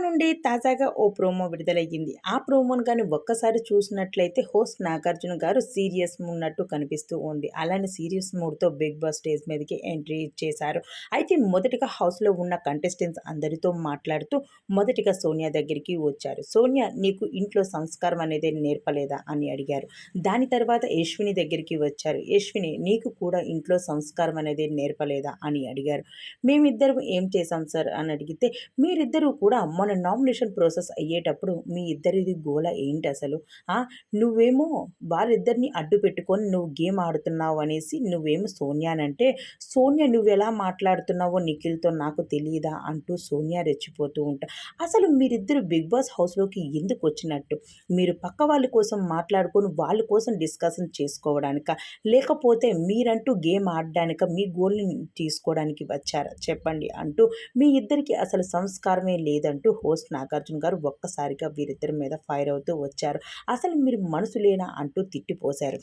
నుండి తాజాగా ఓ ప్రోమో విడుదలయ్యింది. ఆ ప్రోమోను గాని ఒక్కసారి చూసినట్లయితే హోస్ట్ నాగార్జున గారు సీరియస్ ఉన్నట్టు కనిపిస్తూ ఉంది. అలానే సీరియస్ మూడ్‌తో 'బిగ్ బాస్' స్టేజ్ మీదకి ఎంట్రీ ఇచ్చేశారు. అయితే మొదటిగా హౌస్‌లో ఉన్న కంటెస్టెంట్స్ అందరితో మాట్లాడుతూ మొదటిగా సోనియా దగ్గరికి వచ్చారు. "సోనియా, నీకు ఇంట్లో సంస్కారం అనేది నేర్పలేదా?" అని అడిగారు. దాని తర్వాత యశ్విని దగ్గరికి వచ్చారు. "యశ్విని, నీకు కూడా ఇంట్లో సంస్కారం అనేది నేర్పలేదా?" అని అడిగారు. "మేమిద్దరం ఏం చేశాం సార్" అని అడిగితే, "మీరిద్దరూ కూడా మొన్న నామినేషన్ ప్రాసెస్ అయ్యేటప్పుడు మీ ఇద్దరిది గోల ఏంటసలు? ఆ! నువ్వేమో వాళ్ళిద్దరిని అడ్డు పెట్టుకొని నువ్వు గేమ్ ఆడుతున్నావు అనేసి నువ్వేమో సోనియానంటే, సోనియా నువ్వెలా మాట్లాడుతున్నావో నిఖిల్‌తో నాకు తెలీదా?" అంటూ సోనియా రెచ్చిపోతూ ఉంటా. అసలు మీరిద్దరు 'బిగ్ బాస్' హౌస్‌లోకి ఎందుకొచ్చినట్టు? మీరు పక్క వాళ్ళ కోసం మాట్లాడుకొని వాళ్ళ కోసం డిస్కషన్ చేసుకోవడానికా? లేకపోతే మీరంటూ గేమ్ ఆడడానికా? మీ గోల్‌ని తీసుకోవడానికి వచ్చారా చెప్పండి అంటూ మీ ఇద్దరికీ అసలు సంస్కారమే లేదంటూ హోస్ట్ నాగార్జున గారు ఒక్కసారిగా వీరిద్దరి మీద ఫైర్ అవుతూ వచ్చారు. అసలు మీరు మనుషులేనా అంటూ తిట్టిపోశారు.